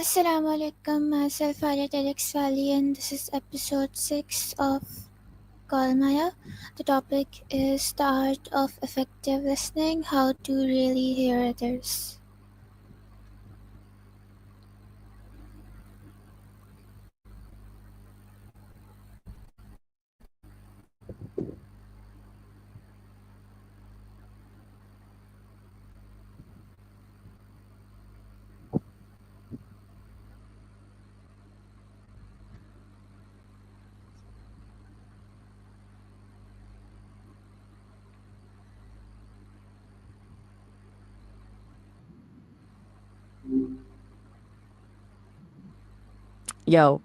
Assalamu alaikum, myself Ayat Alex Valley, and this is episode 6 of Call Maya. The topic is the art of effective listening, how to really hear others. Yo,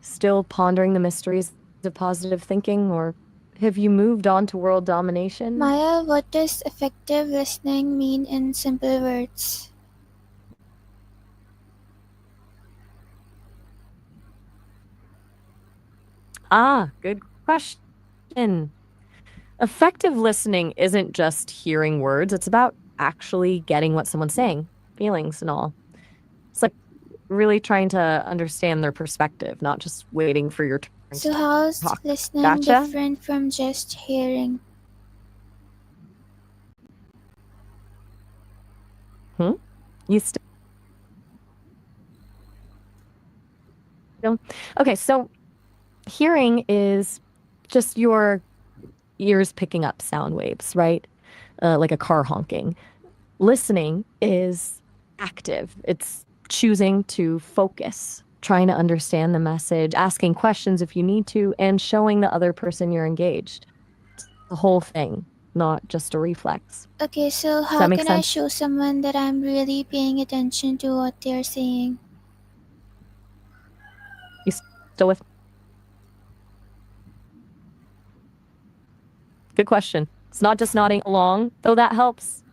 still pondering the mysteries of positive thinking, or have you moved on to world domination? Maya, what does effective listening mean in simple words? Good question. Effective listening isn't just hearing words, it's about actually getting what someone's saying, feelings and all. It's like really trying to understand their perspective, not just waiting for your turn to So, how's talk. listening Gotcha? different from just hearing? Hmm? You still okay, so hearing is just your ears picking up sound waves, right? Like a car honking. Listening is active. It's choosing to focus, trying to understand the message, asking questions if you need to, and showing the other person you're engaged. It's the whole thing, not just a reflex. Okay, so Does that how make can I sense? show someone that I'm really paying attention to what they're saying? You still with? Good question. It's not just nodding along, though that helps.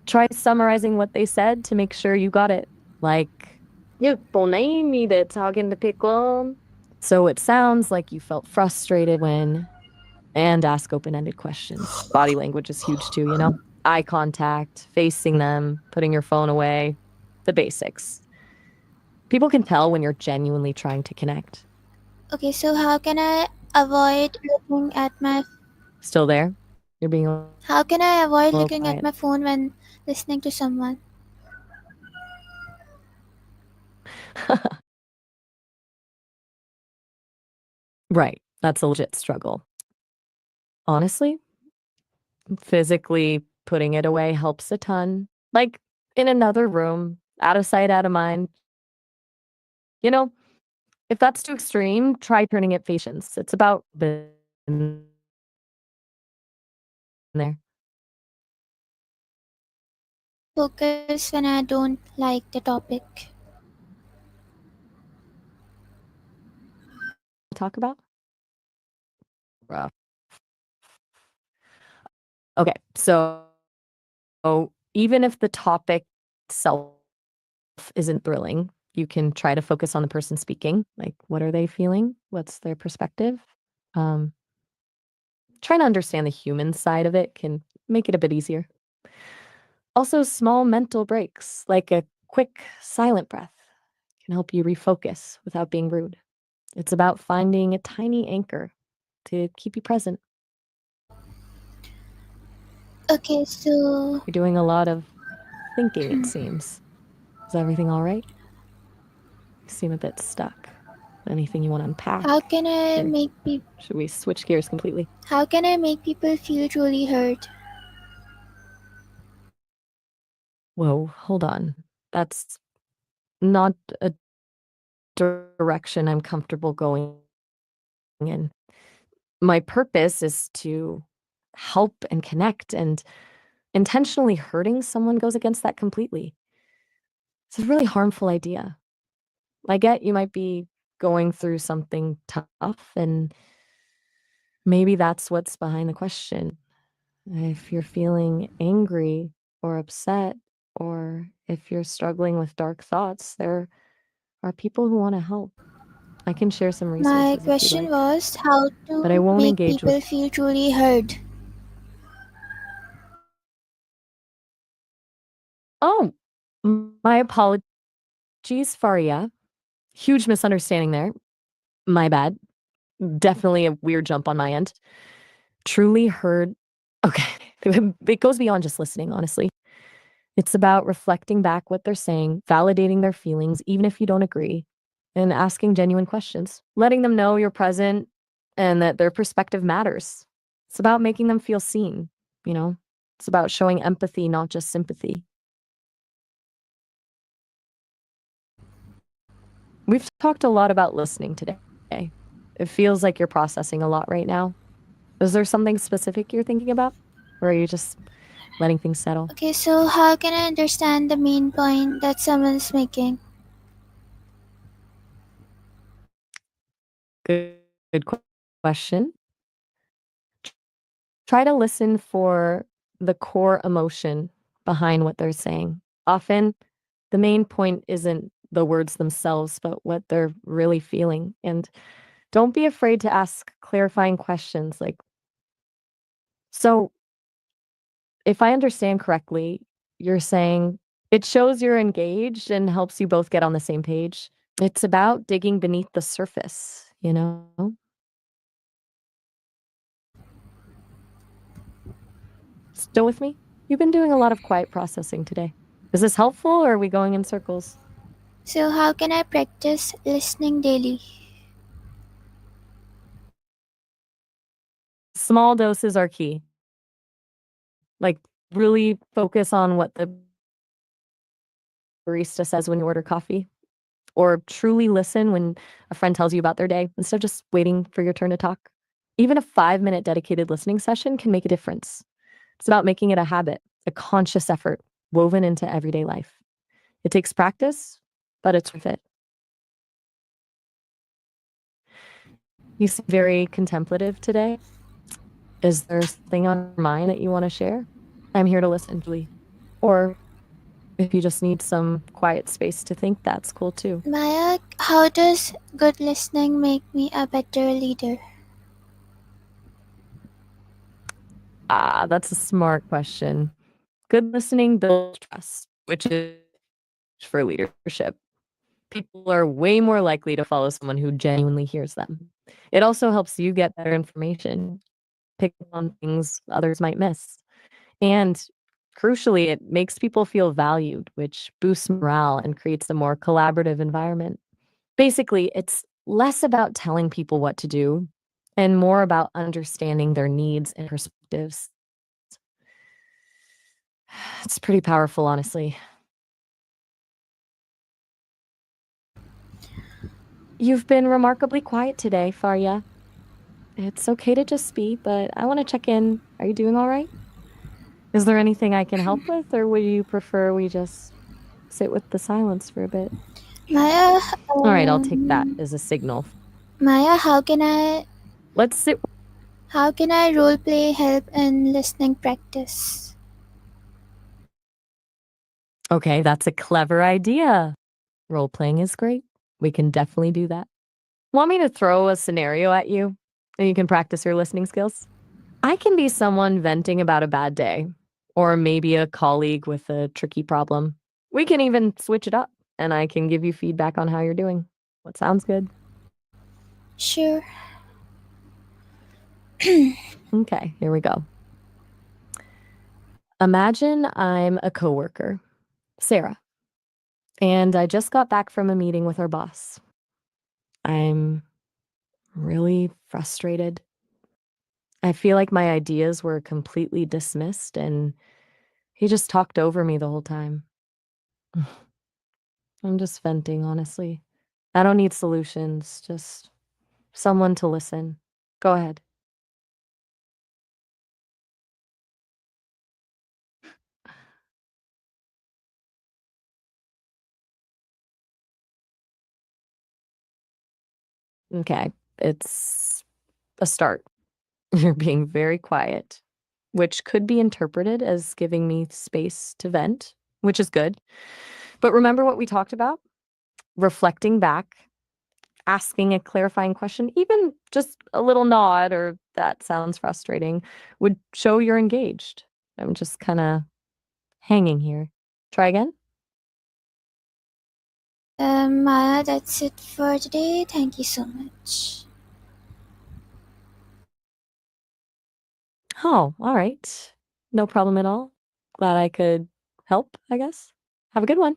Try summarizing what they said to make sure you got it. Like, you name me the talking to pickle. So it sounds like you felt frustrated when, and ask open-ended questions. Body language is huge too, you know? Eye contact, facing them, putting your phone away, the basics. People can tell when you're genuinely trying to connect. Okay, so how can I avoid looking at my Still there? You're being a How can I avoid little looking at quiet. my phone when listening to someone? Right. That's a legit struggle. Honestly, physically putting it away helps a ton. Like in another room, out of sight, out of mind. You know, if that's too extreme, try turning it patience. It's about been there. Focus when I don't like the topic. Talk about? Rough. Okay, so even if the topic itself isn't thrilling, you can try to focus on the person speaking. Like, what are they feeling? What's their perspective? Um, Trying to understand the human side of it can make it a bit easier. Also, small mental breaks, like a quick silent breath, can help you refocus without being rude. It's about finding a tiny anchor to keep you present. Okay, so You're doing a lot of thinking, it seems. Is everything all right? You seem a bit stuck. Anything you want to how unpack? can I Or make people should we switch gears completely? how can I make people feel truly heard? Whoa, hold on. That's not a direction I'm comfortable going in. My purpose is to help and connect, and intentionally hurting someone goes against that completely. It's a really harmful idea. I get you might be going through something tough, and maybe that's what's behind the question. If you're feeling angry or upset, or if you're struggling with dark thoughts, there are people who want to help. I can share some My resources if you'd question like, was how but I to won't make engage with. people feel truly heard. Oh, my apologies. Geez, Faria. Huge misunderstanding there. My bad. Definitely a weird jump on my end. Truly heard. Okay. It goes beyond just listening, honestly. It's about reflecting back what they're saying, validating their feelings, even if you don't agree, and asking genuine questions, letting them know you're present and that their perspective matters. It's about making them feel seen, you know? It's about showing empathy, not just sympathy. We've talked a lot about listening today. It feels like you're processing a lot right now. Is there something specific you're thinking about? Or are you just letting things settle? Okay, so how can I understand the main point that someone's making? Good question. Try to listen for the core emotion behind what they're saying. Often, the main point isn't the words themselves, but what they're really feeling. And don't be afraid to ask clarifying questions like, so if I understand correctly, you're saying it shows you're engaged and helps you both get on the same page. It's about digging beneath the surface, you know? Still with me? You've been doing a lot of quiet processing today. Is this helpful or are we going in circles? So, how can I practice listening daily? Small doses are key. Like, really focus on what the barista says when you order coffee, or truly listen when a friend tells you about their day instead of just waiting for your turn to talk. Even a 5-minute dedicated listening session can make a difference. It's about making it a habit, a conscious effort woven into everyday life. It takes practice, but it's worth it. You seem very contemplative today. Is there something on your mind that you want to share? I'm here to listen, Julie. Or if you just need some quiet space to think, that's cool too. Maya, how does good listening make me a better leader? Ah, that's a smart question. Good listening builds trust, which is for leadership. People are way more likely to follow someone who genuinely hears them. It also helps you get better information, pick up on things others might miss. And crucially, it makes people feel valued, which boosts morale and creates a more collaborative environment. Basically, it's less about telling people what to do and more about understanding their needs and perspectives. It's pretty powerful, honestly. You've been remarkably quiet today, Farya. It's okay to just be, but I want to check in. Are you doing all right? Is there anything I can help with, or would you prefer we just sit with the silence for a bit? Maya, All right, I'll take that um, as a signal. Maya, Let's sit. how can I role play help in listening practice? Okay, that's a clever idea. Role playing is great. We can definitely do that. Want me to throw a scenario at you and you can practice your listening skills? I can be someone venting about a bad day, or maybe a colleague with a tricky problem. We can even switch it up and I can give you feedback on how you're doing. What sounds good? Sure. Okay, here we go. Imagine I'm a coworker, Sarah, and I just got back from a meeting with our boss. I'm really frustrated. I feel like my ideas were completely dismissed and he just talked over me the whole time. I'm just venting, honestly. I don't need solutions, just someone to listen. Go ahead. Okay, it's a start. You're being very quiet, which could be interpreted as giving me space to vent, which is good. But remember what we talked about? Reflecting back, asking a clarifying question, even just a little nod or that sounds frustrating, would show you're engaged. I'm just kind of hanging here. Try again. Maya, that's it for today. Thank you so much. Oh, alright. No problem at all. Glad I could help, I guess. Have a good one.